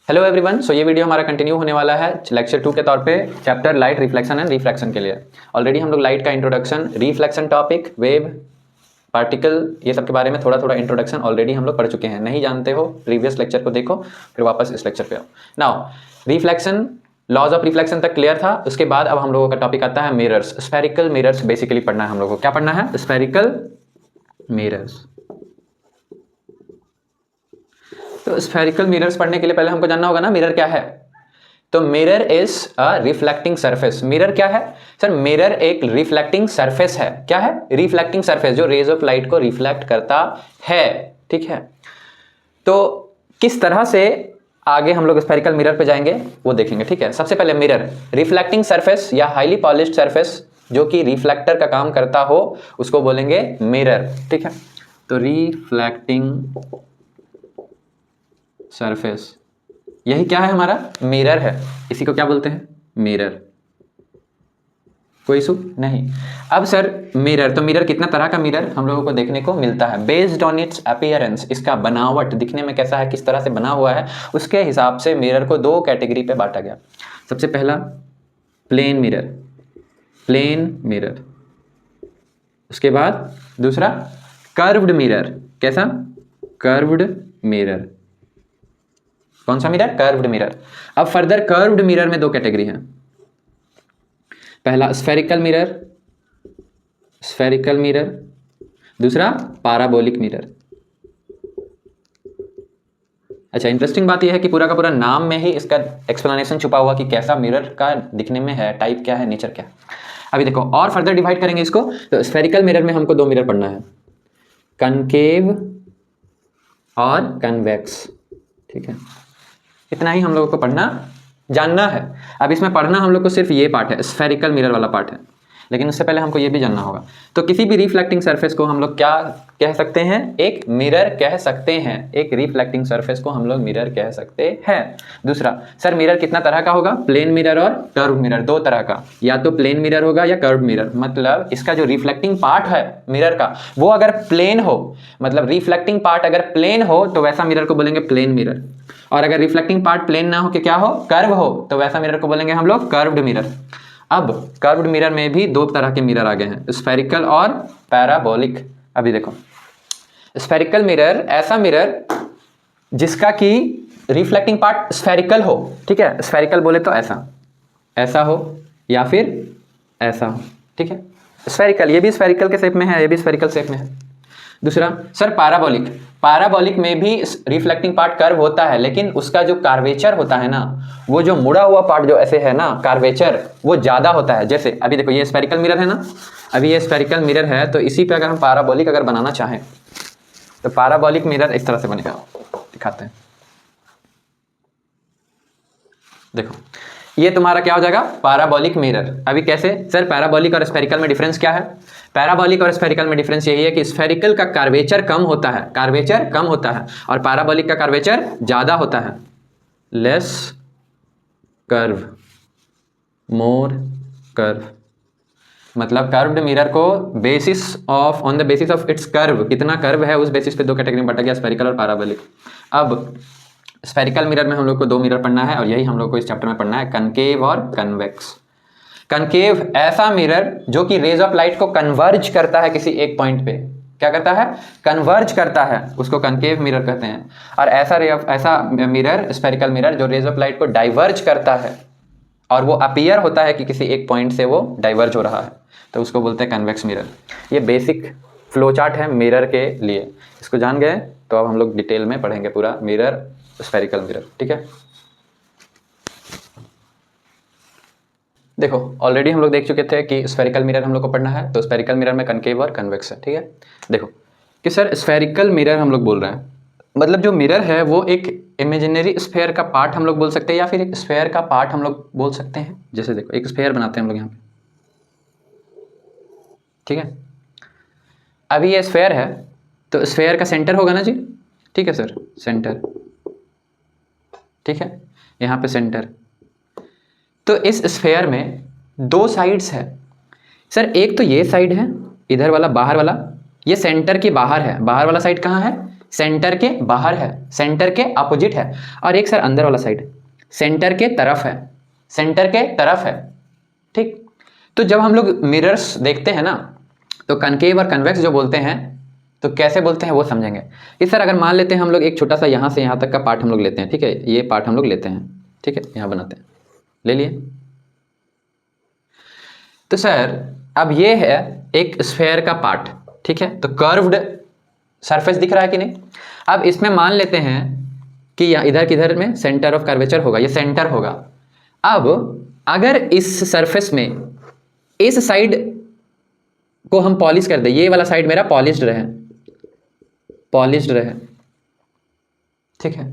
Hello everyone. सो ये video हमारा continue होने वाला है लेक्चर 2 के तौर पे chapter light reflection and refraction के लिए। ऑलरेडी हम लोग लाइट का introduction, reflection topic, wave, particle, ये सब के बारे में थोड़ा थोड़ा इंट्रोडक्शन ऑलरेडी हम लोग पढ़ चुके हैं। नहीं जानते हो प्रीवियस लेक्चर को देखो, फिर वापस इस लेक्चर पे आओ। Now reflection, laws of reflection तक क्लियर था। उसके बाद अब हम लोगों का टॉपिक आता है मिरर्स। स्फेरिकल मिरर्स बेसिकली पढ़ना है हम लोगों को। क्या पढ़ना है? Spherical mirrors. तो स्फेरिकल मिरर्स पढ़ने के लिए पहले हमको जानना होगा ना मिरर क्या है। तो mirror is a reflecting surface. Mirror क्या है सर? मिरर एक रिफ्लेक्टिंग सरफेस है। क्या है? रिफ्लेक्टिंग सरफेस, जो रेज ऑफ लाइट को रिफ्लेक्ट करता है। ठीक है, तो किस तरह से आगे हम लोग स्फेरिकल मिरर पे जाएंगे वो देखेंगे। ठीक है, सबसे पहले मिरर, रिफ्लेक्टिंग सरफेस या हाईली पॉलिश्ड सरफेस जो कि रिफ्लेक्टर का काम करता हो उसको बोलेंगे मिरर। ठीक है, तो रिफ्लेक्टिंग सरफेस, यही क्या है? हमारा मिरर है। इसी को क्या बोलते हैं? मिरर। कोई इशू नहीं। अब सर मिरर, तो मिरर कितना तरह का मिरर हम लोगों को देखने को मिलता है? बेस्ड ऑन इट्स अपीयरेंस, इसका बनावट, दिखने में कैसा है, किस तरह से बना हुआ है, उसके हिसाब से मिरर को दो कैटेगरी पे बांटा गया। सबसे पहला प्लेन मिरर, प्लेन मिरर। उसके बाद दूसरा कर्व्ड मिरर। कैसा? Curved mirror. कौन सा मिरर? Curved mirror. अब फर्दर कर्व्ड मिरर में दो कैटेगरी हैं। पहला स्फेरिकल मिरर, स्फेरिकल मिरर। दूसरा पैराबोलिक मिरर। अच्छा, इंटरेस्टिंग बात यह है कि पूरा का पूरा नाम में ही इसका एक्सप्लेनेशन छुपा हुआ कि कैसा मिरर का दिखने में है, टाइप क्या है, नेचर क्या है। अभी देखो और फर्दर डिवाइड करेंगे इसको। तो स्फेरिकल मिरर में हमको दो मिरर पढ़ना है, कनकेव और कन्वेक्स। ठीक है, इतना ही हम लोगों को पढ़ना, जानना है। अब इसमें पढ़ना हम लोग को सिर्फ ये पार्ट है, स्फेरिकल मिरर वाला पार्ट है, लेकिन उससे पहले हमको ये भी जानना होगा। तो किसी भी रिफ्लेक्टिंग सरफेस को हम लोग क्या कह सकते हैं? एक मिरर कह सकते हैं। एक रिफ्लेक्टिंग सरफेस को हम लोग मिरर कह सकते हैं। दूसरा सर मिरर कितना तरह का होगा? प्लेन मिरर और कर्व मिरर, दो तरह का। या तो प्लेन मिरर होगा या कर्व मिरर। मतलब इसका जो रिफ्लेक्टिंग पार्ट है मिरर का वो अगर प्लेन हो, मतलब रिफ्लेक्टिंग पार्ट अगर प्लेन हो तो वैसा मिरर को बोलेंगे प्लेन मिरर। और अगर रिफ्लेक्टिंग पार्ट प्लेन ना हो कि क्या हो, कर्व हो, तो वैसा मिरर को बोलेंगे हम लोग कर्व्ड मिरर। अब कर्व्ड मिरर में भी दो तरह के मिरर आ गए हैं, स्फेरिकल और पैराबोलिक। अभी देखो, स्फेरिकल मिरर ऐसा मिरर जिसका कि रिफ्लेक्टिंग पार्ट स्फेरिकल हो। ठीक है, स्फेरिकल बोले तो ऐसा, ऐसा हो या फिर ऐसा हो। ठीक है, स्फेरिकल, ये भी स्फेरिकल के शेप में है, ये भी स्फेरिकल शेप में है। दूसरा सर पैराबोलिक, पैराबोलिक में भी रिफ्लेक्टिंग पार्ट कर्व होता है, लेकिन उसका जो कार्वेचर होता है ना, वो जो मुड़ा हुआ पार्ट जो ऐसे है ना, कार्वेचर वो ज्यादा होता है। जैसे अभी देखो ये स्फेरिकल मिरर है ना, अभी ये स्फेरिकल मिरर है, तो इसी पे अगर हम पैराबोलिक अगर बनाना चाहें तो पैराबोलिक मिरर इस तरह से बनेगा। दिखाते हैं, देखो ये तुम्हारा क्या हो जाएगा? Parabolic mirror. अभी कैसे सर? पैराबोलिक और स्फेरिकल में डिफरेंस क्या है? पैराबोलिक और स्फेरिकल में डिफरेंस यही है कि स्फेरिकल का कार्वेचर कम होता है, कार्वेचर कम होता है, और पैराबोलिक का कार्वेचर ज्यादा होता है। लेस कर्व, मोर कर्व। मतलब कर्व्ड मिरर को basis of, on the basis of its curve, कितना कर्व है उस बेसिस पे दो कैटेगरी में बांटा गया, स्फेरिकल और पैराबोलिक। अब स्फेरिकल मिरर में हम लोग को दो मिरर पढ़ना है, और यही हम लोग को इस चैप्टर में पढ़ना है, कनकेव और कन्वेक्स। कनकेव ऐसा मिरर जो कि रेज ऑफ लाइट को कन्वर्ज करता है किसी एक पॉइंट पे। क्या करता है? कन्वर्ज करता है, उसको कनकेव मिरर कहते हैं। और ऐसा मिरर, स्फेरिकल मिरर, जो रेज ऑफ लाइट को डाइवर्ज करता है और वो अपीयर होता है कि किसी एक पॉइंट से वो डाइवर्ज हो रहा है, तो उसको बोलते हैं कन्वेक्स मिरर। ये बेसिक फ्लो चार्ट है मिरर के लिए। इसको जान गए तो अब हम लोग डिटेल में पढ़ेंगे पूरा मिरर, स्फेरिकल मिरर। ठीक है, देखो ऑलरेडी हम लोग देख चुके थे कि स्फेरिकल मिरर हम लोग को पढ़ना है, तो स्फेरिकल मिरर में कनकेव और कन्वेक्स है। ठीक है, देखो कि सर स्फेरिकल मिरर हम लोग बोल रहे हैं, मतलब जो मिरर है वो एक इमेजिनरी स्फेयर का पार्ट हम लोग बोल सकते हैं, या फिर एक स्फेयर का पार्ट हम लोग बोल सकते हैं। जैसे देखो एक स्फेयर बनाते हैं हम लोग यहाँ पे। ठीक है, अभी ये स्फेयर है, तो स्फेयर का सेंटर होगा ना जी। ठीक है सर, सेंटर। ठीक है, यहाँ पे सेंटर। तो इस स्फेयर में दो साइड्स है सर। एक तो ये साइड है, इधर वाला बाहर वाला, ये सेंटर के बाहर है। बाहर वाला साइड कहाँ है? सेंटर के बाहर है, सेंटर के अपोजिट है, और एक सर अंदर वाला साइड सेंटर के तरफ है, सेंटर के तरफ है। ठीक, तो जब हम लोग मिरर्स देखते हैं ना तो कनकेव और कन्वेक्स जो बोलते हैं तो कैसे बोलते हैं वो समझेंगे। इस सर अगर मान लेते हैं हम लोग एक छोटा सा यहाँ से यहाँ तक का पार्ट हम लोग लेते हैं, ठीक है, ये पार्ट हम लोग लेते हैं, ठीक है, यहाँ बनाते हैं, ले लिए। तो सर अब ये है एक स्फेयर का पार्ट, ठीक है, तो कर्व्ड सरफेस दिख रहा है कि नहीं। अब इसमें मान लेते हैं कि या इधर किधर में सेंटर ऑफ कर्वेचर होगा, ये सेंटर होगा। अब अगर इस सरफेस में इस साइड को हम पॉलिश कर दे, ये वाला साइड मेरा पॉलिश्ड रहे, पॉलिश्ड रहे, ठीक है,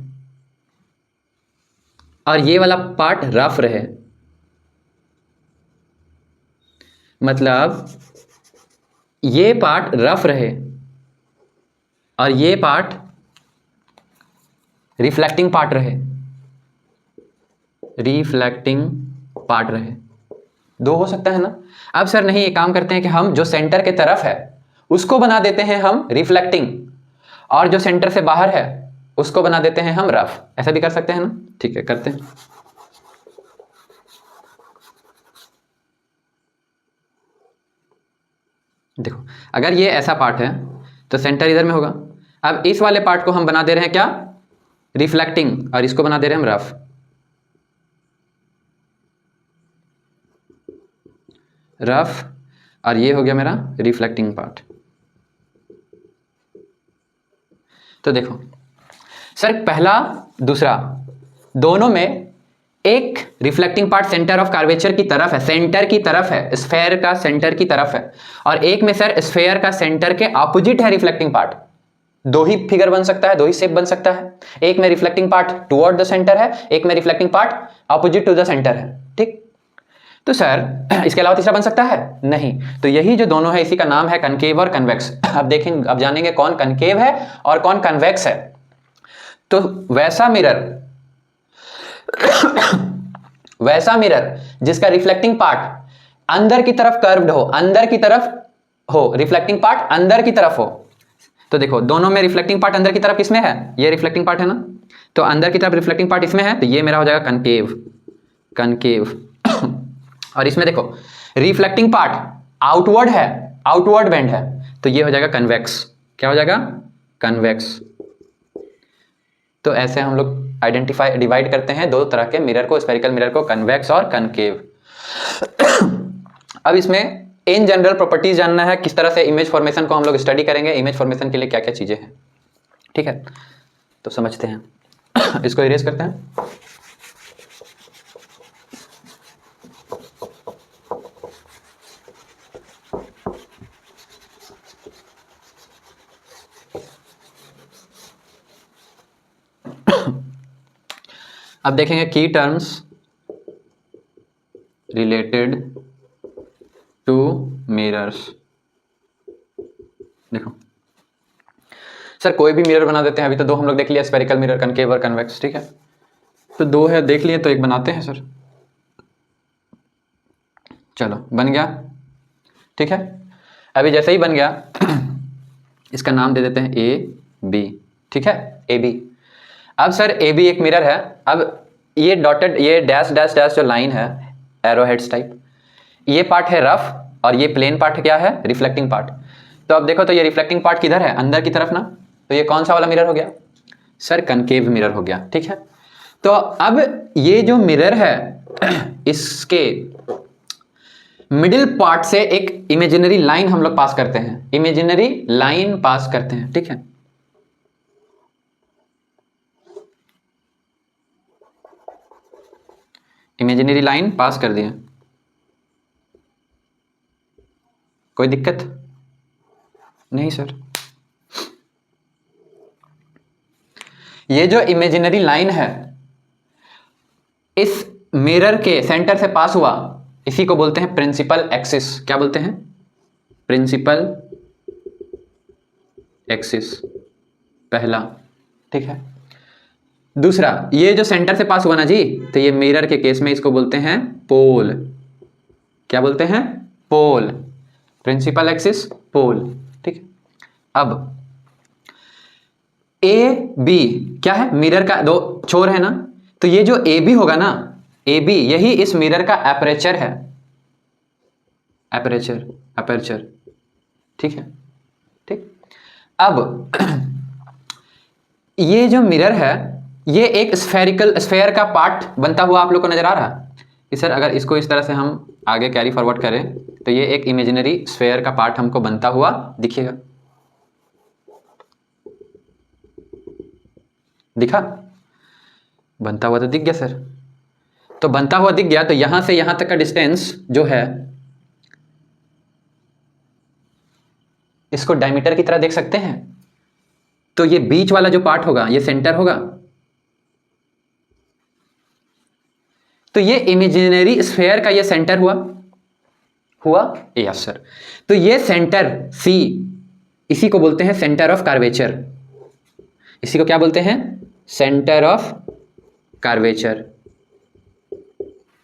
और ये वाला पार्ट रफ रहे, मतलब ये पार्ट रफ रहे और ये पार्ट रिफ्लेक्टिंग पार्ट रहे, रिफ्लेक्टिंग पार्ट रहे, दो हो सकता है ना। अब सर नहीं, ये काम करते हैं कि हम जो सेंटर के तरफ है उसको बना देते हैं हम रिफ्लेक्टिंग, और जो सेंटर से बाहर है उसको बना देते हैं हम रफ, ऐसा भी कर सकते हैं ना। ठीक है, करते हैं। देखो अगर ये ऐसा पार्ट है तो सेंटर इधर में होगा। अब इस वाले पार्ट को हम बना दे रहे हैं क्या, रिफ्लेक्टिंग, और इसको बना दे रहे हैं हम रफ, रफ, और ये हो गया मेरा रिफ्लेक्टिंग पार्ट। तो देखो सर पहला दूसरा दोनों में एक reflecting part centre of curvature की तरफ है, सेंटर की तरफ है, स्फेयर का सेंटर की तरफ है, और एक में सर स्फेयर का सेंटर के ऑपोजिट है रिफ्लेक्टिंग पार्ट। दो ही फिगर बन सकता है, दो ही शेप बन सकता है, एक में reflecting part toward the centre है, एक में reflecting part opposite to the centre है। ठीक, तो सर इसके अलावा तीसरा बन सकता है नहीं, तो यही जो दोनों है इसी का नाम है कनकेव और कन्वेक्स। अब देखेंगे, अब जानेंगे कौन कनकेव है और कौन कन्वेक्स है। तो वैसा मिरर वैसा मिरर जिसका रिफ्लेक्टिंग पार्ट अंदर की तरफ कर्व्ड हो, अंदर की तरफ हो, रिफ्लेक्टिंग पार्ट अंदर की तरफ हो। तो देखो दोनों में रिफ्लेक्टिंग पार्ट अंदर की तरफ किसमें है, ये रिफ्लेक्टिंग पार्ट है ना, तो अंदर की तरफ रिफ्लेक्टिंग पार्ट इसमें है, तो ये मेरा हो जाएगा कनकेव, कनकेव। और इसमें देखो रिफ्लेक्टिंग पार्ट आउटवर्ड है, आउटवर्ड बेंड है, तो ये हो जाएगा कन्वेक्स। क्या हो जाएगा, कन्वेक्स। तो ऐसे हम लोग आइडेंटिफाई डिवाइड करते हैं दो तरह के मिरर को, स्फेरिकल मिरर को, कन्वेक्स और कनकेव। अब इसमें इन जनरल प्रॉपर्टीज जानना है, किस तरह से इमेज फॉर्मेशन को हम लोग स्टडी करेंगे, इमेज फॉर्मेशन के लिए क्या क्या चीजें हैं। ठीक है, तो समझते हैं। इसको इरेज करते हैं। अब देखेंगे की टर्म्स रिलेटेड टू मिरर्स। देखो सर कोई भी मिरर बना देते हैं, अभी तो दो हम लोग देख लिया, स्फेरिकल मिरर, कनकेव और कन्वेक्स। ठीक है, तो दो है देख लिए, तो एक बनाते हैं सर। चलो बन गया। ठीक है, अभी जैसे ही बन गया इसका नाम दे देते हैं ए बी। ठीक है, ए बी। अब सर ए बी एक मिरर है। अब ये डॉटेड, ये डैश डैश डैश जो लाइन है एरो हेड्स टाइप, ये पार्ट है रफ और ये प्लेन पार्ट क्या है, रिफ्लेक्टिंग पार्ट। तो अब देखो तो ये रिफ्लेक्टिंग पार्ट किधर है, अंदर की तरफ ना, तो ये कौन सा वाला मिरर हो गया सर, कनकेव मिरर हो गया। ठीक है, तो अब ये जो मिरर है इसके मिडिल पार्ट से एक इमेजिनरी लाइन हम लोग पास करते हैं, इमेजिनरी लाइन पास करते हैं। ठीक है, इमेजिनरी लाइन पास कर दिए, कोई दिक्कत नहीं सर। ये जो इमेजिनरी लाइन है इस मिरर के सेंटर से पास हुआ, इसी को बोलते हैं प्रिंसिपल एक्सिस। क्या बोलते हैं, प्रिंसिपल एक्सिस, पहला। ठीक है, दूसरा ये जो सेंटर से पास हुआ ना जी, तो ये मिरर के केस में इसको बोलते हैं पोल। क्या बोलते हैं, पोल, प्रिंसिपल एक्सिस, पोल। ठीक है, अब ए बी क्या है, मिरर का दो छोर है ना, तो ये जो ए बी होगा ना, ए बी यही इस मिरर का एपरेचर है, एपरेचर, अपर्चर, ठीक है। ठीक, अब ये जो मिरर है ये एक स्फेरिकल स्फेयर का पार्ट बनता हुआ आप लोग को नजर आ रहा है कि सर अगर इसको इस तरह से हम आगे कैरी फॉरवर्ड करें तो ये एक इमेजिनरी स्फेयर का पार्ट हमको बनता हुआ दिखेगा, दिखा, बनता हुआ तो दिख गया सर। तो बनता हुआ दिख गया तो यहां से यहां तक का डिस्टेंस जो है इसको डायमीटर की तरह देख सकते हैं। तो ये बीच वाला जो पार्ट होगा ये सेंटर होगा, तो ये इमेजिनरी स्फेयर का ये सेंटर हुआ, हुआ यस सर। तो ये सेंटर सी, इसी को बोलते हैं सेंटर ऑफ कार्वेचर, इसी को क्या बोलते हैं, सेंटर ऑफ कार्वेचर,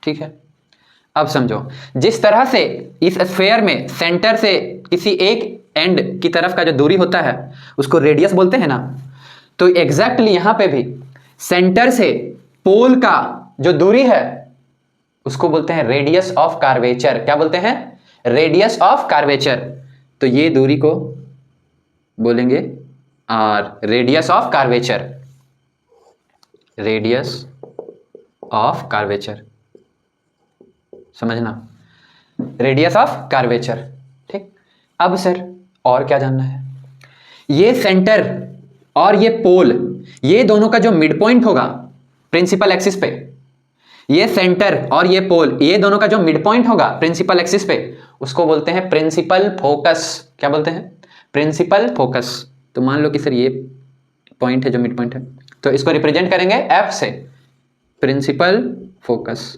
ठीक है। अब समझो, जिस तरह से इस स्फेयर में सेंटर से किसी एक एंड की तरफ का जो दूरी होता है उसको रेडियस बोलते हैं ना, तो एग्जैक्टली यहां पे भी सेंटर से पोल का जो दूरी है उसको बोलते हैं रेडियस ऑफ कार्वेचर। क्या बोलते हैं, रेडियस ऑफ कार्वेचर। तो ये दूरी को बोलेंगे R, radius of curvature, radius of curvature, समझना, रेडियस ऑफ कार्वेचर, ठीक। अब सर और क्या जानना है, ये सेंटर और ये पोल, ये दोनों का जो मिड पॉइंट होगा प्रिंसिपल एक्सिस पे, ये सेंटर और ये पोल, ये दोनों का जो मिड पॉइंट होगा प्रिंसिपल एक्सिस पे, उसको बोलते हैं प्रिंसिपल फोकस। क्या बोलते हैं, प्रिंसिपल फोकस। तो मान लो कि सर ये पॉइंट है जो मिड पॉइंट है, तो इसको रिप्रेजेंट करेंगे एफ से, प्रिंसिपल फोकस,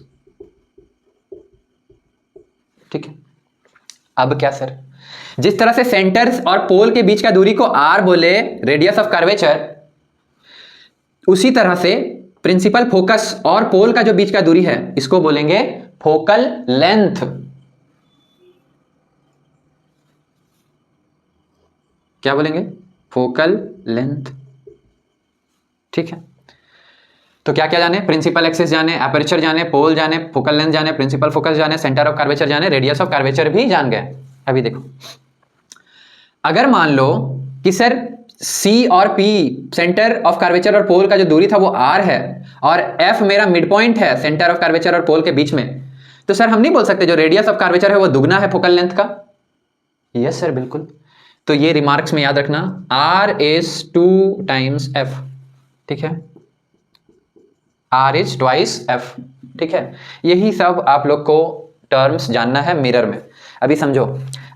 ठीक है। अब क्या सर, जिस तरह से सेंटर और पोल के बीच का दूरी को आर बोले, रेडियस ऑफ कर्वेचर, उसी तरह से प्रिंसिपल फोकस और पोल का जो बीच का दूरी है इसको बोलेंगे फोकल लेंथ। क्या बोलेंगे, फोकल लेंथ, ठीक है। तो क्या क्या जाने, प्रिंसिपल एक्सिस जाने, एपर्चर जाने, पोल जाने, फोकल लेंथ जाने, प्रिंसिपल फोकस जाने, सेंटर ऑफ कर्वेचर जाने, रेडियस ऑफ कर्वेचर भी जान गए। अभी देखो, अगर मान लो कि सर C और P सेंटर ऑफ कर्वेचर और पोल का जो दूरी था वो R है और F मेरा मिड पॉइंट है सेंटर ऑफ कर्वेचर और पोल के बीच में, तो सर हम नहीं बोल सकते जो रेडियस ऑफ कर्वेचर है वो दुगना है फोकल लेंथ का। यस सर बिल्कुल। तो ये रिमार्क्स में याद रखना, R is 2 times F, ठीक है, R is twice F, ठीक है। यही सब आप लोग को टर्म्स जानना है मिरर में। अभी समझो,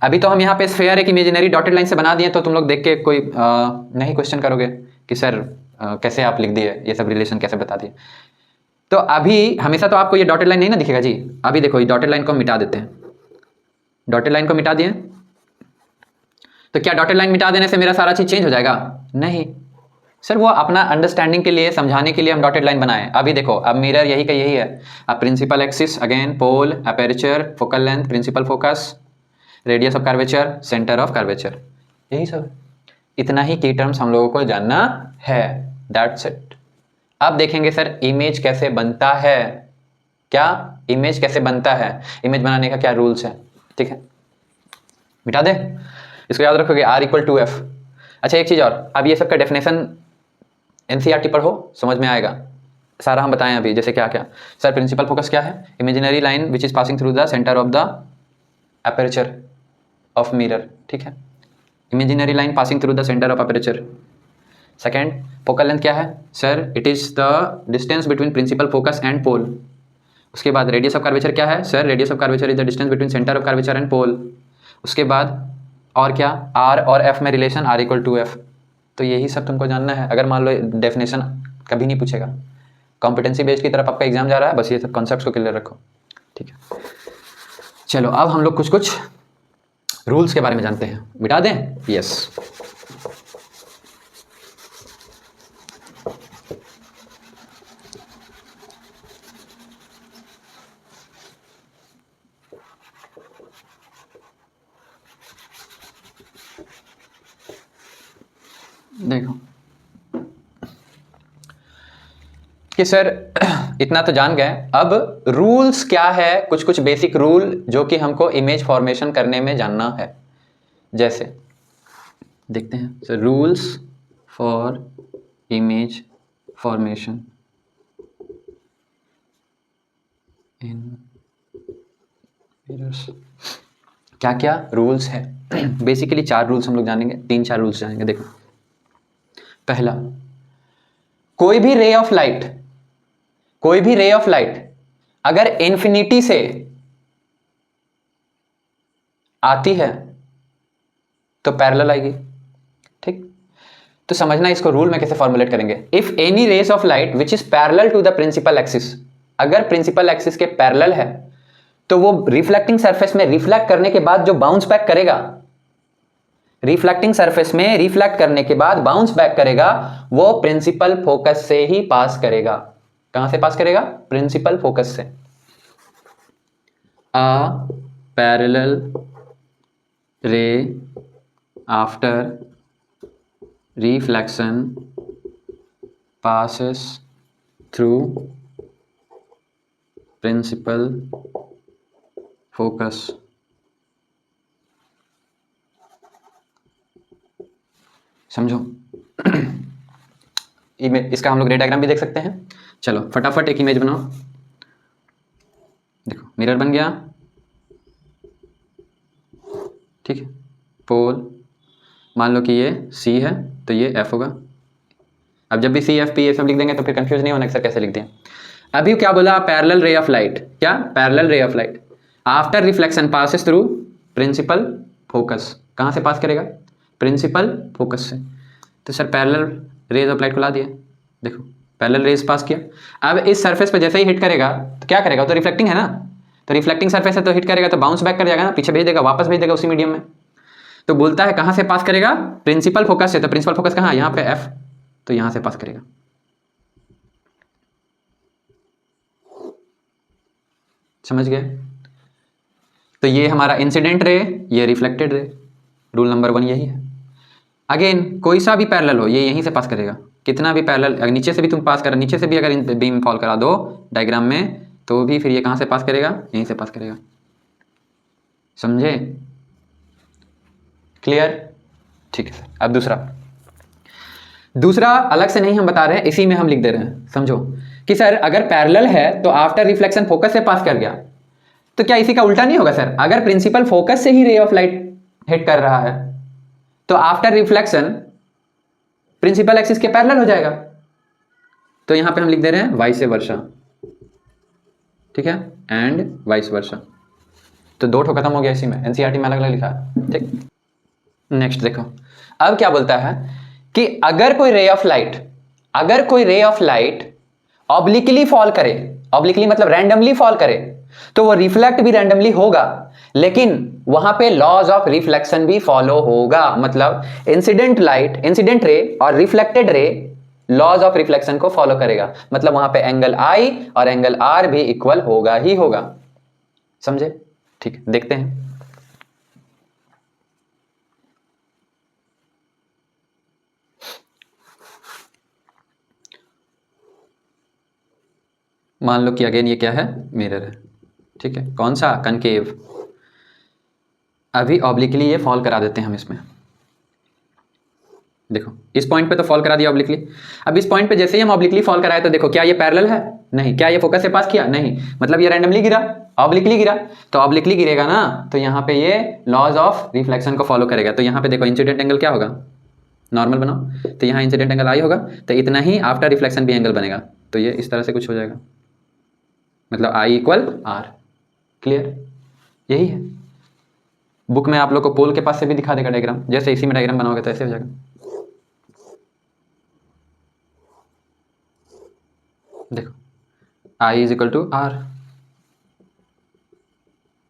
अभी तो हम यहाँ पे स्फेयर एक इमेजिनरी डॉटेड लाइन से बना दिए, तो तुम लोग देख के कोई नहीं क्वेश्चन करोगे कि सर कैसे आप लिख दिए, ये सब रिलेशन कैसे बता दिए। तो अभी हमेशा तो आपको ये डॉटेड लाइन नहीं ना दिखेगा जी। अभी देखो ये डॉटेड लाइन को मिटा देते हैं, डॉटेड लाइन को मिटा दिए, तो क्या डॉटेड लाइन मिटा देने से मेरा सारा चीज चेंज हो जाएगा, नहीं सर, वो अपना अंडरस्टैंडिंग के लिए, समझाने के लिए हम डॉटेड लाइन बनाए। अभी देखो, अब मिरर यही का यही है, अब principal axis again, pole, aperture, focal length, principal focus, radius of curvature, centre of curvature, यही सब, इतना ही की टर्म्स हम लोगों को जानना है, दैट्स इट। अब देखेंगे सर इमेज कैसे बनता है, क्या इमेज कैसे बनता है, इमेज बनाने का क्या रूल्स है, ठीक है। मिटा दे, इसको याद रखोगे R इक्वल टू F। अच्छा एक चीज और, अब ये सब का डेफिनेशन NCERT पढ़ो, समझ में आएगा सारा, हम बताएं अभी जैसे क्या क्या। सर प्रिंसिपल फोकस क्या है, imaginary line which is passing through the centre of the aperture of mirror, ठीक है, imaginary line passing through the centre of aperture. Second, focal length क्या है sir, it is the distance between principal focus and pole. उसके बाद radius of curvature क्या है sir, radius of curvature is the distance between centre of curvature and pole. उसके बाद और क्या, R और F में relation R equal to F। तो यही सब तुमको जानना है। अगर मान लो डेफिनेशन कभी नहीं पूछेगा, कॉम्पिटेंसी बेस्ड की तरफ आपका एग्जाम जा रहा है, बस ये सब कॉन्सेप्ट्स को क्लियर रखो, ठीक है। चलो अब हम लोग कुछ कुछ रूल्स के बारे में जानते हैं, मिटा दें, यस। देखो कि सर इतना तो जान गए, अब रूल्स क्या है, कुछ कुछ बेसिक रूल जो कि हमको इमेज फॉर्मेशन करने में जानना है। जैसे देखते हैं sir, rules for image formation in mirrors. क्या क्या रूल्स है? बेसिकली 4 रूल्स हम लोग जानेंगे, 3-4 रूल्स जानेंगे। देखो, पहला, कोई भी रे ऑफ लाइट अगर इन्फिनिटी से आती है तो पैरेलल आएगी। ठीक, तो समझना इसको रूल में कैसे फॉर्मुलेट करेंगे। If any rays of light which is parallel to the principal axis, अगर प्रिंसिपल एक्सिस के पैरेलल है तो वो रिफ्लेक्टिंग सरफेस में रिफ्लेक्ट करने के बाद जो बाउंस बैक करेगा, रिफ्लेक्टिंग सरफेस में रिफ्लेक्ट करने के बाद बाउंस बैक करेगा, वो प्रिंसिपल फोकस से ही पास करेगा। कहां से पास करेगा? प्रिंसिपल फोकस से। अ पैरेलल रे after reflection passes through principal focus। समझो। इसका हम लोग रे डायग्राम भी देख सकते हैं। चलो फटाफट एक इमेज बनाओ। देखो, मिरर बन गया, ठीक है। पोल मान लो कि ये C है तो ये F होगा। अब जब भी C F P ये सब लिख देंगे तो फिर कंफ्यूज नहीं होना कि सर कैसे लिख दिया। अभी क्या बोला? Parallel ray of light. क्या? Parallel ray of light after reflection passes through principal focus. कहाँ से पास करेगा? प्रिंसिपल फोकस से। तो sir parallel rays of light को ला दिया। देखो, पैरेलल रेज पास किया। अब इस सरफेस पे जैसे ही हिट करेगा तो क्या करेगा? तो रिफ्लेक्टिंग है ना, तो रिफ्लेक्टिंग सरफेस है तो हिट करेगा तो बाउंस बैक कर जाएगा ना, पीछे भेज देगा, वापस भेज देगा उसी मीडियम में। तो बोलता है कहां से पास करेगा? प्रिंसिपल फोकस से। तो प्रिंसिपल फोकस कहां? यहां पे F, तो यहां से पास करेगा। समझ गए? तो ये हमारा इंसिडेंट रे, ये रिफ्लेक्टेड रे। रूल नंबर 1 यही है। अगेन कोई सा भी पैरेलल हो, ये यहीं से पास करेगा। कितना भी पैरेलल, अगर नीचे से भी तुम पास करा, नीचे से भी अगर बीम फॉल करा दो डायग्राम में, तो भी फिर ये कहां से पास करेगा? यहीं से पास करेगा। समझे? क्लियर? ठीक है सर। अब दूसरा अलग से नहीं हम बता रहे हैं, इसी में हम लिख दे रहे हैं। समझो कि सर अगर पैरेलल है तो आफ्टर रिफ्लेक्शन फोकस से पास कर गया, तो क्या इसी का उल्टा नहीं होगा सर? अगर प्रिंसिपल फोकस से ही रे ऑफ लाइट हिट कर रहा है तो आफ्टर रिफ्लेक्शन प्रिंसिपल एक्सिस के पैरेलल हो जाएगा। तो यहां पे हम लिख दे रहे हैं वाइस वर्सा। ठीक है, एंड वाइस वर्सा। तो 2 ठो खत्म हो गया इसी में। एनसीईआरटी में अलग अलग लिखा है। ठीक, नेक्स्ट देखो, अब क्या बोलता है कि अगर कोई रे ऑफ लाइट ऑब्लिकली फॉल करे, ऑब्लिकली मतलब रैंडमली फॉल करे, तो वो रिफ्लेक्ट भी रैंडमली होगा, लेकिन वहां पे लॉज ऑफ रिफ्लेक्शन भी फॉलो होगा। मतलब इंसिडेंट रे और reflected ray laws of reflection को फॉलो करेगा। मतलब वहां पे एंगल I और एंगल R भी इक्वल होगा ही होगा। समझे? ठीक, देखते हैं। मान लो कि अगेन ये क्या है? मिरर है। ठीक है, कौन सा? कनकेव। अभी ऑब्लिकली ये फॉल करा देते हैं हम इसमें। देखो, इस पॉइंट पे तो फॉल करा दिया ऑब्लिकली। अब इस पॉइंट पे जैसे ही हम ऑब्लिकली फॉल कराए तो देखो, क्या ये पैरेलल है? नहीं। क्या ये फोकस से पास किया? नहीं। मतलब ये रैंडमली गिरा, ऑब्लिकली गिरा। तो ऑब्लिकली गिरेगा ना, तो यहाँ पे ये लॉज ऑफ रिफ्लेक्शन को फॉलो करेगा। तो यहाँ पे देखो, इंसिडेंट एंगल क्या होगा? नॉर्मल बनाओ, तो यहाँ इंसिडेंट एंगल I होगा, तो इतना ही आफ्टर रिफ्लेक्शन भी एंगल बनेगा। तो ये इस तरह से कुछ हो जाएगा, मतलब I = R। क्लियर? यही है। बुक में आप लोग को पोल के पास से भी दिखा देगा डायग्राम, जैसे इसी में डायग्राम बनाओगे तो ऐसे हो जाएगा। देखो, I = R।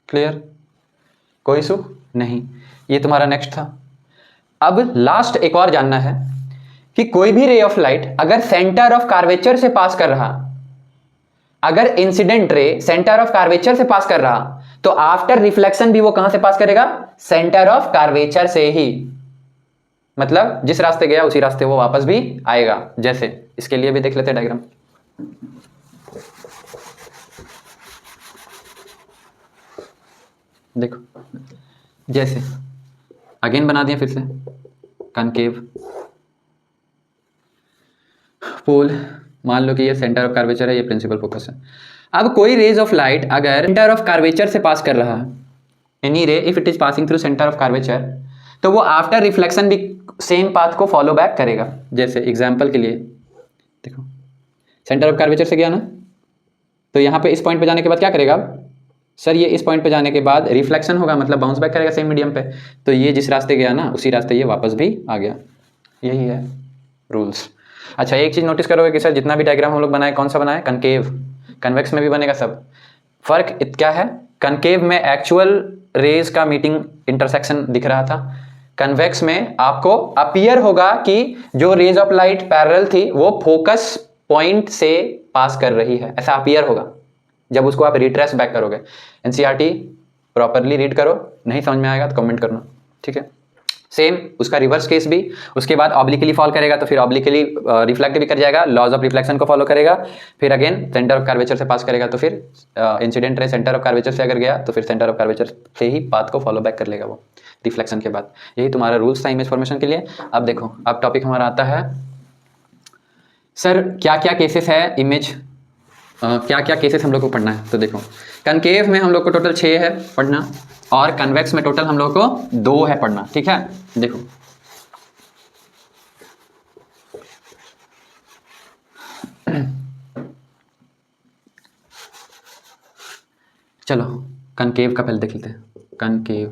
क्लियर? कोई इशू नहीं। ये तुम्हारा नेक्स्ट था। अब लास्ट एक और जानना है कि कोई भी रे ऑफ लाइट अगर सेंटर ऑफ कार्वेचर से पास कर रहा, अगर incident ray centre of curvature से पास कर रहा, तो आफ्टर रिफ्लेक्शन भी वो कहां से पास करेगा? सेंटर ऑफ कार्वेचर से ही। मतलब जिस रास्ते गया उसी रास्ते वो वापस भी आएगा। जैसे इसके लिए भी देख लेते हैं डायग्राम। देखो जैसे अगेन बना दिया फिर से कनकेव पोल, मान लो कि ये सेंटर ऑफ कर्वेचर है, ये प्रिंसिपल फोकस है। अब कोई रेज ऑफ लाइट अगर सेंटर ऑफ कर्वेचर से पास कर रहा है, एनी रे if it is passing through centre of curvature, तो वो आफ्टर रिफ्लेक्शन भी सेम पाथ को फॉलो बैक करेगा। जैसे एग्जांपल के लिए देखो, सेंटर ऑफ कर्वेचर से गया ना, तो यहाँ पे इस पॉइंट पे जाने के बाद क्या करेगा सर, ये इस पॉइंट पे जाने के बाद रिफ्लेक्शन होगा, मतलब बाउंस बैक करेगा सेम मीडियम पे। तो ये जिस रास्ते गया ना, उसी रास्ते ये वापस भी आ गया। यही है रूल्स। अच्छा, एक चीज़ नोटिस करोगे कि सर जितना भी डायग्राम हम लोग बनाए, कौन सा बनाए, कनकेव, कन्वेक्स में भी बनेगा सब। फर्क क्या है, कनकेव में एक्चुअल रेज का मीटिंग इंटरसेक्शन दिख रहा था, कन्वेक्स में आपको अपीयर होगा कि जो रेज ऑफ लाइट पैरेलल थी वो फोकस पॉइंट से पास कर रही है, ऐसा अपीयर होगा जब उसको आप रिट्रेस बैक करोगे। एनसीईआरटी प्रॉपरली रीड करो, नहीं समझ में आएगा तो कमेंट करना, ठीक है। सेम उसका रिवर्स केस भी, उसके बाद ऑब्लिकली फॉल करेगा तो फिर ऑब्लिकली रिफ्लेक्ट भी कर जाएगा, लॉज ऑफ रिफ्लेक्शन को फॉलो करेगा, फिर अगेन सेंटर ऑफ कर्वेचर से पास करेगा तो फिर incident ray centre of curvature से अगर गया तो फिर सेंटर ऑफ कर्वेचर से ही पाथ को फॉलो बैक कर लेगा वो रिफ्लेक्शन के बाद। यही तुम्हारा रूल्स था इमेज फॉर्मेशन के लिए। अब देखो, अब टॉपिक हमारा आता है सर क्या क्या केसेस है इमेज, क्या क्या केसेस हम लोग को पढ़ना है। तो देखो, कनकेव में हम लोग को टोटल 6 है पढ़ना, और कन्वेक्स में टोटल हम लोग को 2 है पढ़ना, ठीक है। देखो चलो कनकेव का पहले देख लेते हैं। कनकेव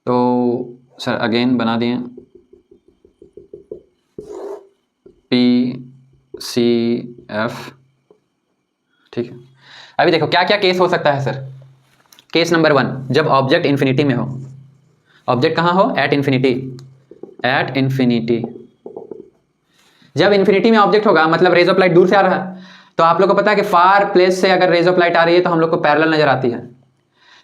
तो सर अगेन बना दिए PCF, ठीक है। अभी देखो क्या क्या केस हो सकता है सर। केस नंबर 1, जब ऑब्जेक्ट इन्फिनिटी में हो। ऑब्जेक्ट कहाँ हो, एट इन्फिनिटी, एट इन्फिनिटी। जब इन्फिनिटी में ऑब्जेक्ट होगा मतलब रेज ऑफ लाइट दूर से आ रहा है, तो आप लोग को पता है कि फार प्लेस से अगर रेज ऑफ लाइट आ रही है तो हम लोग को पैरेलल नजर आती है।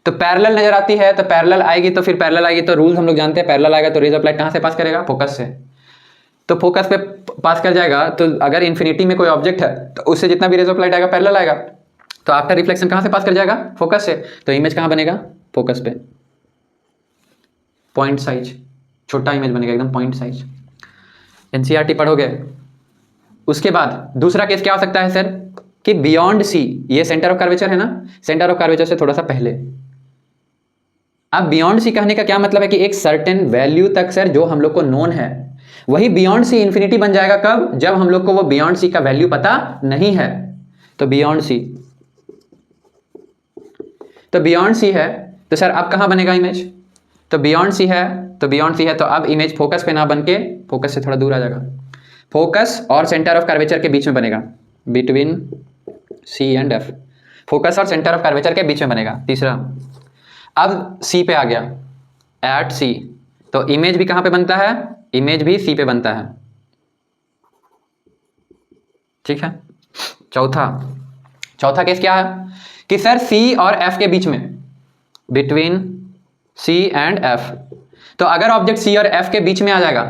तो पैरेलल नजर आती है तो पैरेलल आएगी, तो फिर पैरेलल आएगी तो रूल्स हम लोग जानते हैं, पैरेलल आएगा तो रेज ऑफ लाइट कहाँ से पास करेगा, फोकस से। तो फोकस पे पास कर जाएगा, तो अगर इन्फिनिटी में कोई ऑब्जेक्ट है तो उससे जितना भी रेज ऑफ लाइट आएगा पैरेलल आएगा, तो आफ्टर रिफ्लेक्शन कहाँ से पास कर जाएगा, फोकस से। तो इमेज कहाँ बनेगा, फोकस पे, पॉइंट साइज, छोटा इमेज बनेगा एकदम पॉइंट साइज। एनसीईआरटी पढ़ोगे। उसके बाद दूसरा केस क्या हो सकता है सर, कि बियॉन्ड सी, ये सेंटर ऑफ कर्वेचर है ना, सेंटर ऑफ कर्वेचर से थोड़ा सा पहले। अब बियॉन्ड सी कहने का क्या मतलब है कि एक सर्टेन वैल्यू तक सर जो हम लोग को नोन है, वही बियॉन्ड सी इन्फिनिटी बन जाएगा कब, जब हम लोग को वो बियॉन्ड सी का वैल्यू पता नहीं है। तो बियॉन्ड सी, तो बियॉन्ड सी है तो सर अब कहां बनेगा इमेज, तो बियॉन्ड सी है, तो बियॉन्ड सी है तो अब इमेज फोकस पे ना बन के फोकस से थोड़ा दूर आ जाएगा, फोकस और सेंटर ऑफ कर्वेचर के बीच में बनेगा, between C and F, focus और सेंटर ऑफ कर्वेचर के बीच में बनेगा। तीसरा, अब सी पे आ गया, एट सी, तो इमेज भी कहां पे बनता है, इमेज भी सी पे बनता है, ठीक है। चौथा केस क्या है कि सर सी और एफ के बीच में, बिटवीन सी एंड एफ, तो अगर ऑब्जेक्ट सी और एफ के बीच में आ जाएगा,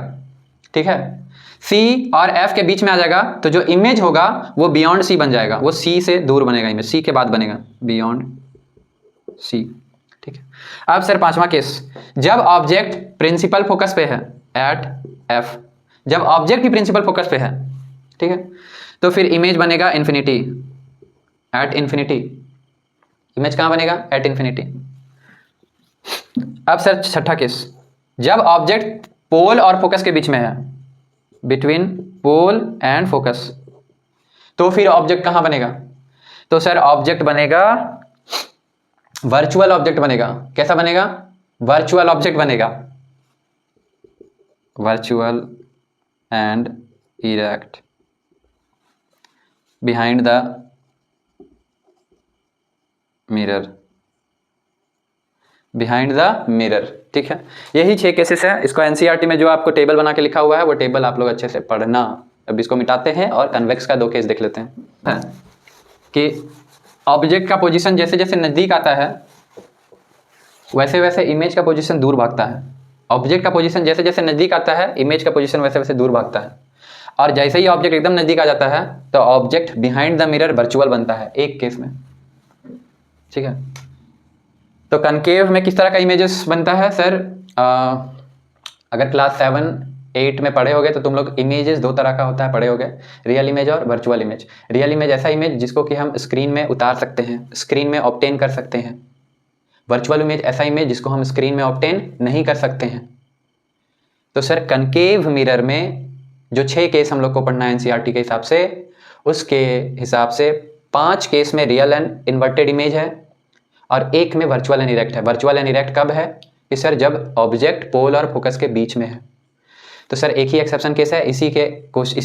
ठीक है, सी और एफ के बीच में आ जाएगा, तो जो इमेज होगा वो बियॉन्ड सी बन जाएगा, वो सी से दूर बनेगा, इमेज सी के बाद बनेगा, बियॉन्ड सी, ठीक है। अब सर पांचवा केस, जब ऑब्जेक्ट प्रिंसिपल फोकस पे है, एट एफ, जब ऑब्जेक्ट भी प्रिंसिपल फोकस पे है, ठीक है, तो फिर इमेज बनेगा इन्फिनिटी, एट इन्फिनिटी। इमेज कहां बनेगा, एट इन्फिनिटी। अब सर छठा केस, जब ऑब्जेक्ट पोल और फोकस के बीच में है, बिटवीन पोल एंड फोकस, तो फिर ऑब्जेक्ट कहां बनेगा, तो सर ऑब्जेक्ट बनेगा, वर्चुअल ऑब्जेक्ट बनेगा। कैसा बनेगा, वर्चुअल ऑब्जेक्ट बनेगा, virtual and erect behind the mirror, behind the mirror, ठीक है। यही 6 केसेस है। इसको एनसीईआरटी में जो आपको टेबल बना के लिखा हुआ है वो टेबल आप लोग अच्छे से पढ़ना। अब इसको मिटाते हैं और कन्वेक्स का 2 केस देख लेते हैं कि ऑब्जेक्ट का पोजीशन जैसे जैसे नजदीक आता है वैसे वैसे इमेज का पोजीशन दूर भागता है। ऑब्जेक्ट का पोजीशन जैसे जैसे नजदीक आता है, इमेज का पोजीशन वैसे वैसे दूर भागता है। और जैसे ही ऑब्जेक्ट एकदम नजदीक आ जाता है तो object behind the mirror virtual बनता है एक केस में, ठीक है। तो कनकेव में किस तरह का इमेजेस बनता है सर? अगर क्लास 7-8 में पढ़े होगे तो तुम लोग इमेजेस दो तरह का होता है पढ़े होगे, रियल इमेज और वर्चुअल इमेज। रियल इमेज ऐसा इमेज जिसको कि हम स्क्रीन में उतार सकते हैं, स्क्रीन में ऑब्टेन कर सकते हैं। वर्चुअल इमेज ऐसा इमेज जिसको हम स्क्रीन में ऑब्टेन नहीं कर सकते हैं। तो सर कनकेव मिरर में जो 6 केस हम लोग को पढ़ना है एनसीईआरटी के हिसाब से, उसके हिसाब से 5 केस में रियल एंड इन्वर्टेड इमेज है और 1 में वर्चुअल एंड इरेक्ट है। वर्चुअल एंड इरेक्ट कब है कि सर जब ऑब्जेक्ट पोल और फोकस के बीच में है। तो सर एक ही एक्सेप्शन केस है, इसी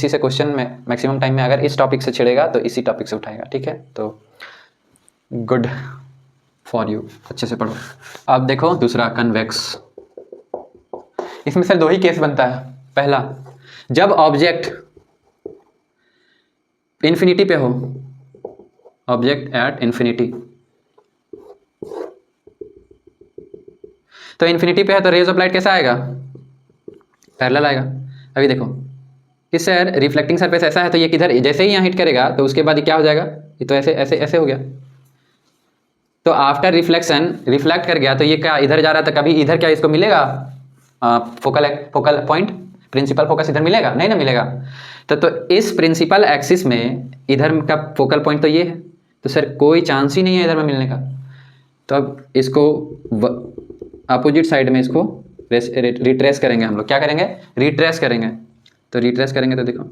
से क्वेश्चन में मैक्सिमम टाइम में अगर इस टॉपिक से छिड़ेगा तो इसी टॉपिक से उठाएगा, ठीक है। तो गुड फॉर यू, अच्छे से पढ़ो। अब देखो दूसरा कन्वेक्स। इसमें सर 2 ही केस बनता है। पहला, जब ऑब्जेक्ट इन्फिनिटी पे हो, ऑब्जेक्ट एट इन्फिनिटी, तो इन्फिनिटी पे है तो रेज ऑफ लाइट कैसा आएगा? पैरेलल आएगा। अभी देखो कि सर रिफ्लेक्टिंग सरफेस ऐसा है तो ये किधर, जैसे ही यहाँ हिट करेगा तो उसके बाद ये क्या हो जाएगा? ये तो ऐसे ऐसे ऐसे हो गया। तो आफ्टर रिफ्लेक्शन रिफ्लेक्ट कर गया तो ये क्या इधर जा रहा था, कभी इधर क्या इसको मिलेगा फोकल पॉइंट, प्रिंसिपल फोकस इधर मिलेगा? नहीं ना मिलेगा। तो इस प्रिंसिपल एक्सिस में इधर का फोकल पॉइंट तो ये है, तो सर कोई चांस ही नहीं है इधर में मिलने का। तो अब इसको अपोजिट साइड में इसको रिट्रेस करेंगे हम लोग। क्या करेंगे? रिट्रेस करेंगे। तो रिट्रेस करेंगे तो देखो,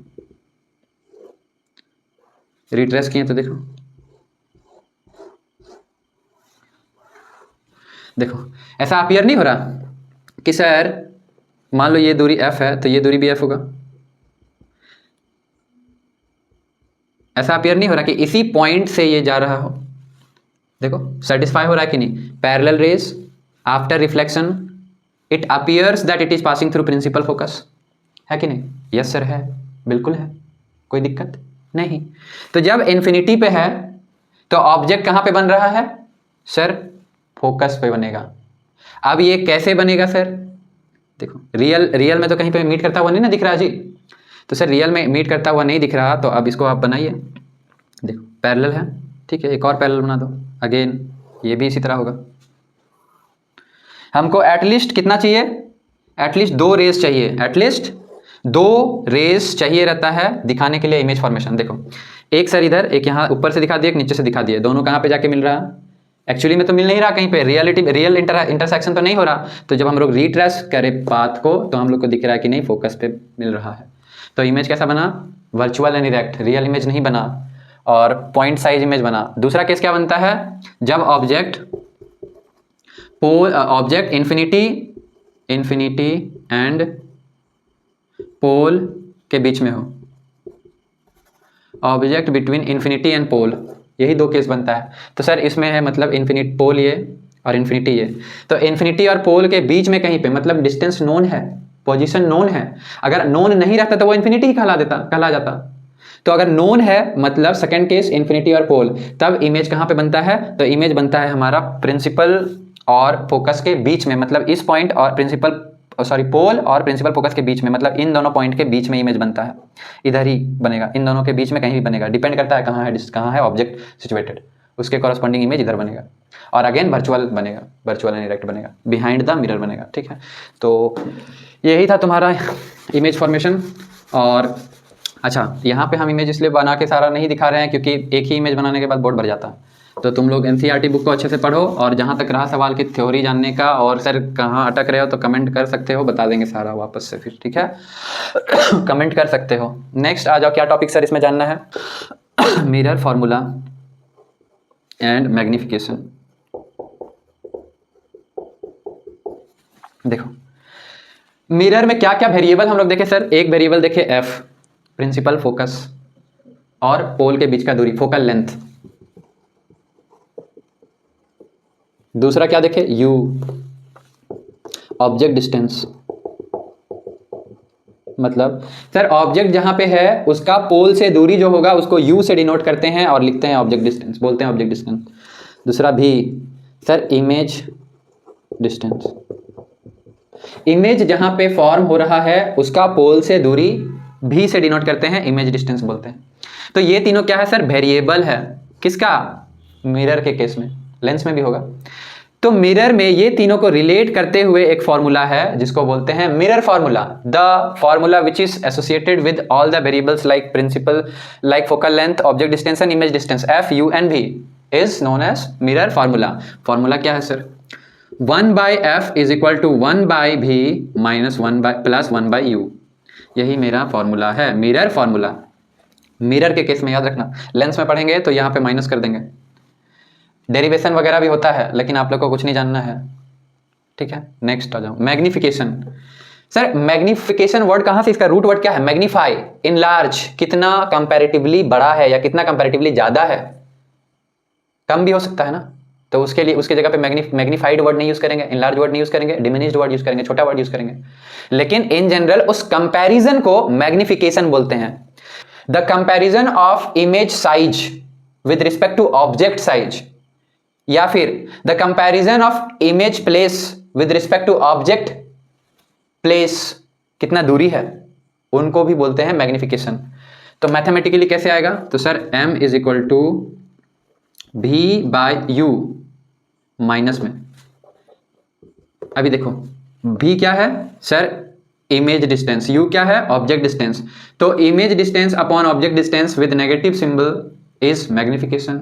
रिट्रेस किए तो देखो, देखो ऐसा अपीयर नहीं हो रहा कि सर मान लो ये दूरी f है तो ये दूरी भी f होगा। ऐसा अपीयर नहीं हो रहा कि इसी पॉइंट से ये जा रहा हो। देखो सेटिस्फाई हो रहा है कि नहीं? Parallel rays after reflection it appears that it is passing through principal focus, है कि नहीं? यस सर है, बिल्कुल है, कोई दिक्कत नहीं। तो जब इन्फिनिटी पे है तो ऑब्जेक्ट कहाँ पे बन रहा है सर? फोकस पे बनेगा। अब ये कैसे बनेगा सर? देखो रियल में तो कहीं पे मीट करता हुआ नहीं ना दिख रहा जी। तो सर रियल में मीट करता हुआ नहीं दिख रहा, तो अब इसको आप बनाइए। देखो पैरेलल है, ठीक है, एक और पैरेलल बना दो। अगेन ये भी इसी तरह होगा। हमको एटलीस्ट कितना चाहिए? एटलीस्ट 2 रेज चाहिए, एटलीस्ट 2 रेज चाहिए रहता है दिखाने के लिए इमेज फॉर्मेशन। देखो एक सर इधर, एक यहाँ ऊपर से दिखा दिए, एक नीचे से दिखा दिए, दोनों कहाँ पे जाके मिल रहा? एक्चुअली में तो मिल नहीं रहा कहीं पे, रियल इंटरसेक्शन तो नहीं हो रहा। तो जब हम लोग रिट्रेस करें पाथ को तो हम लोग को दिख रहा है कि नहीं फोकस पे मिल रहा है। तो इमेज कैसा बना? Virtual and erect, real image नहीं बना और पॉइंट साइज इमेज बना। दूसरा केस क्या बनता है? जब ऑब्जेक्ट इन्फिनिटी एंड पोल के बीच में हो, object between infinity and pole, यही 2 केस बनता है। तो सर इसमें है मतलब इन्फिनिट पोल ये और इन्फिनिटी ये, तो इन्फिनिटी और पोल के बीच में कहीं पे मतलब डिस्टेंस नोन है, पोजीशन नोन है। अगर नोन नहीं रहता तो वो इन्फिनिटी ही कहला जाता। तो अगर नोन है मतलब सेकंड केस इन्फिनिटी और पोल, तब इमेज कहाँ पे बनता है? तो इमेज बनता है हमारा प्रिंसिपल और फोकस के बीच में, मतलब इस पॉइंट और पोल और प्रिंसिपल फोकस के बीच में, मतलब इन दोनों पॉइंट के बीच में इमेज बनता है। इधर ही बनेगा, इन दोनों के बीच में कहीं भी बनेगा, डिपेंड करता है कहाँ है ऑब्जेक्ट सिचुएटेड, उसके कॉरस्पॉन्डिंग इमेज इधर बनेगा। और अगेन वर्चुअल बनेगा, वर्चुअल एंड इरेक्ट बनेगा, बिहाइंड द मिरर बनेगा, ठीक है। तो यही था तुम्हारा इमेज फॉर्मेशन। और अच्छा यहाँ पे हम इमेज इसलिए बना के सारा नहीं दिखा रहे हैं क्योंकि एक ही इमेज बनाने के बाद बोर्ड भर जाता है। तो तुम लोग एनसीईआरटी बुक को अच्छे से पढ़ो, और जहाँ तक रहा सवाल की थ्योरी जानने का और सर कहाँ अटक रहे हो तो कमेंट कर सकते हो, बता देंगे सारा वापस से फिर, ठीक है। कमेंट कर सकते हो। नेक्स्ट आ जाओ, क्या टॉपिक सर इसमें जानना है? Mirror formula and magnification. देखो मिरर में क्या क्या वेरिएबल हम लोग देखे सर? एक वेरिएबल देखे एफ, प्रिंसिपल फोकस और पोल के बीच का दूरी, फोकल लेंथ। दूसरा क्या देखे? You, object distance. मतलब सर ऑब्जेक्ट जहां पे है उसका पोल से दूरी जो होगा उसको यू से डिनोट करते हैं और लिखते हैं ऑब्जेक्ट डिस्टेंस, बोलते हैं ऑब्जेक्ट डिस्टेंस। दूसरा भी सर इमेज डिस्टेंस। इमेज जहां पे फॉर्म हो रहा है उसका पोल से दूरी भी से डिनोट करते हैं, इमेज डिस्टेंस बोलते हैं। तो ये तीनों क्या है सर, वेरिएबल है। किसका, मिरर के केस में, लेंस में भी होगा। तो मिरर में ये तीनों को रिलेट करते हुए एक फॉर्मूला है जिसको बोलते हैं mirror formula. The formula which is associated with all the variables like principal, like focal length, object distance and image distance, F U and V, is known as mirror formula. Formula क्या है sir, 1/f is equal to 1/v minus 1/u। यही मेरा formula है, mirror formula. Mirror के case में याद रखना, lens में पढ़ेंगे तो यहां पे माइनस कर देंगे, डेरिवेशन वगैरह भी होता है, लेकिन आप लोग को कुछ नहीं जानना है, ठीक है। नेक्स्ट आ जाओ, मैग्निफिकेशन। सर मैग्निफिकेशन वर्ड कहां से, इसका रूट वर्ड क्या है, मैग्नीफाई, इनलार्ज, कितना कंपैरेटिवली बड़ा है या कितना कंपैरेटिवली ज्यादा है, कम भी हो सकता है ना, तो उसके लिए उसके जगह पे मैग्नीफाइड वर्ड नहीं यूज करेंगे, इनलार्ज वर्ड नहीं यूज करेंगे, डिमिनिश्ड वर्ड यूज करेंगे, छोटा वर्ड यूज करेंगे। लेकिन इन जनरल उस कंपैरिजन को मैग्निफिकेशन बोलते हैं। The comparison of image size with respect to object size, या फिर the comparison of image place with respect to object place, कितना दूरी है, उनको भी बोलते हैं मैग्निफिकेशन। तो मैथमेटिकली कैसे आएगा, तो sir m is equal to v/u minus में, अभी देखो v क्या है सर, इमेज डिस्टेंस, u क्या है, ऑब्जेक्ट डिस्टेंस। तो image distance upon object distance with negative symbol is magnification.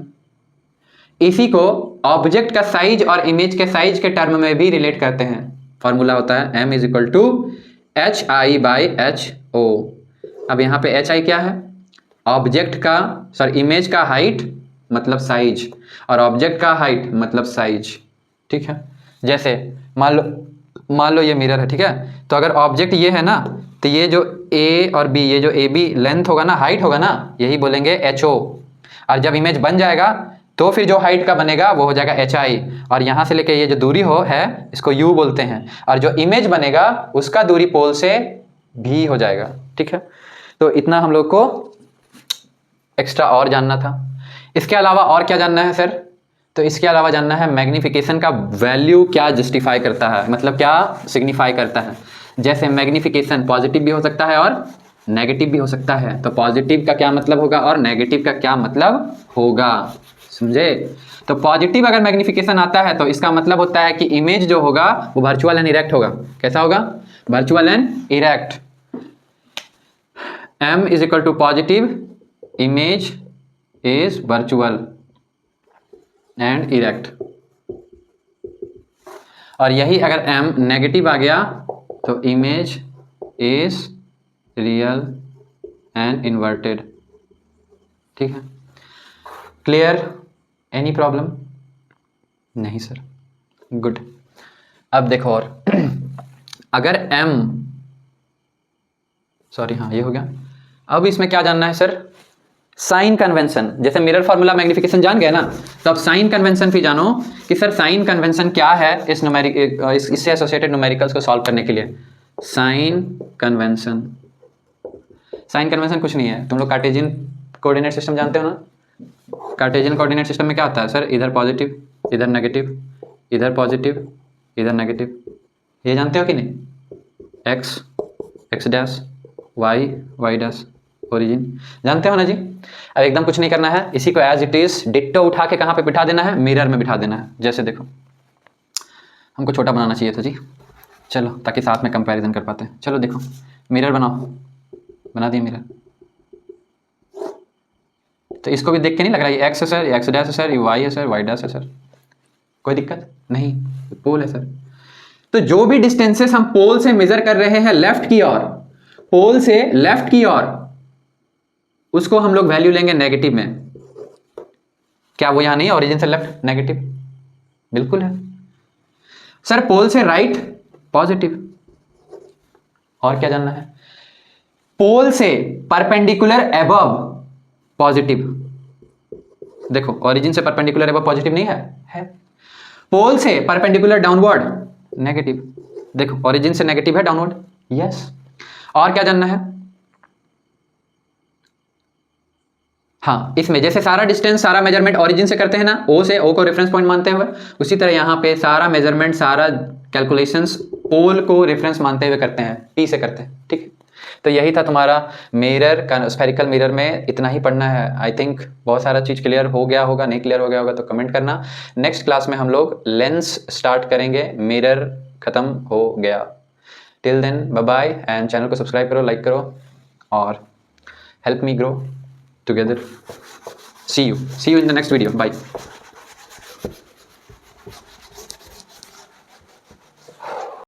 इसी को ऑब्जेक्ट का साइज और इमेज के साइज के टर्म में भी रिलेट करते हैं। फॉर्मूला होता है m is equal to hi/ho। अब यहाँ पे hi क्या है, ऑब्जेक्ट का सर इमेज का हाइट मतलब साइज, और ऑब्जेक्ट का हाइट मतलब साइज, ठीक है। जैसे मान लो ये मिरर है, ठीक है। तो अगर ऑब्जेक्ट ये है ना, तो ये जो a और b, ये जो ab लेंथ होगा ना, हाइट होगा ना, यही बोलेंगे ho। और जब इमेज बन जाएगा तो फिर जो हाइट का बनेगा वो हो जाएगा hi, और यहाँ से लेके ये जो दूरी है इसको u बोलते हैं, और जो इमेज बनेगा उसका दूरी पोल से v हो जाएगा, ठीक है। तो इतना हम लोग को एक्स्ट्रा और जानना था। इसके अलावा और क्या जानना है सर, तो इसके अलावा जानना है मैग्निफिकेशन का वैल्यू क्या जस्टिफाई करता है, मतलब क्या सिग्निफाई करता है। जैसे मैग्निफिकेशन पॉजिटिव भी हो सकता है और नेगेटिव भी हो सकता है, तो पॉजिटिव का क्या मतलब होगा और नेगेटिव का क्या मतलब होगा, समझे। तो पॉजिटिव अगर मैग्निफिकेशन आता है तो इसका मतलब होता है कि इमेज जो होगा वो वर्चुअल एंड इरेक्ट होगा। कैसा होगा, virtual and erect. m is equal to positive, image is virtual and erect. और यही अगर m नेगेटिव आ गया तो image is real and inverted, ठीक है। क्लियर, एनी प्रॉब्लम, नहीं सर, गुड। अब देखो और अगर m, सॉरी हाँ ये हो गया। अब इसमें क्या जानना है सर, साइन कन्वेंशन। जैसे मिरर फॉर्मूला मैग्निफिकेशन जान गए ना, तो अब साइन कन्वेंशन भी जानो कि सर साइन कन्वेंशन क्या है इससे एसोसिएटेड न्यूमेरिकल्स को सॉल्व करने के लिए। साइन कन्वेंशन, साइन कन्वेंशन कुछ नहीं है, तुम लोग कार्टेशियन कोऑर्डिनेट सिस्टम जानते हो ना। कार्टेशियन कोऑर्डिनेट सिस्टम में क्या होता है सर, इधर पॉजिटिव, इधर नेगेटिव, इधर पॉजिटिव, इधर नेगेटिव, ये जानते हो कि नहीं। X, X dash, Y, Y dash, origin, जानते हो ना जी। अब एकदम कुछ नहीं करना है, इसी को एज इट इज डिट्टो उठा के कहाँ पे बिठा देना है, मिरर में बिठा देना है। जैसे देखो हमको छोटा बनाना चाहिए था जी, चलो ताकि साथ में कंपैरिजन कर पाते हैं। चलो देखो मिरर बनाओ, बना दिए मिरर। तो इसको भी देख के नहीं लग रहा है एक्स है सर, एक्स डैश है सर, ये वाई है सर, वाई डैश है सर, कोई दिक्कत नहीं, पोल है सर। तो जो भी डिस्टेंसेस हम पोल से मेजर कर रहे हैं लेफ्ट की ओर, पोल से लेफ्ट की ओर, उसको हम लोग वैल्यू लेंगे नेगेटिव में। क्या वो यहां नहीं है, ओरिजिन से लेफ्ट नेगेटिव, बिल्कुल है सर। पोल से राइट पॉजिटिव। और क्या जानना है, पोल से परपेंडिकुलर एबव पॉजिटिव। देखो ओरिजिन से परपेंडिकुलर एबव पॉजिटिव नहीं है। पोल से परपेंडिकुलर डाउनवर्ड नेगेटिव। देखो ओरिजिन से नेगेटिव है डाउनवर्ड, यस। और क्या जानना है, हाँ इसमें जैसे सारा डिस्टेंस, सारा मेजरमेंट ओरिजिन से करते हैं ना, ओ से, ओ को रेफरेंस पॉइंट मानते हुए, उसी तरह यहाँ पे सारा मेजरमेंट, सारा कैलकुलेशंस पोल को रेफरेंस मानते हुए करते हैं, पी से करते हैं, ठीक है। तो यही था तुम्हारा मिरर का, स्फेरिकल मिरर में इतना ही पढ़ना है। आई थिंक बहुत सारा चीज़ क्लियर हो गया होगा, नहीं क्लियर हो गया होगा तो कमेंट करना। नेक्स्ट क्लास में हम लोग लेंस स्टार्ट करेंगे, मिरर खत्म हो गया। Till then bye bye, and channel को सब्सक्राइब करो, लाइक करो और help me grow together. See you in the next video, bye.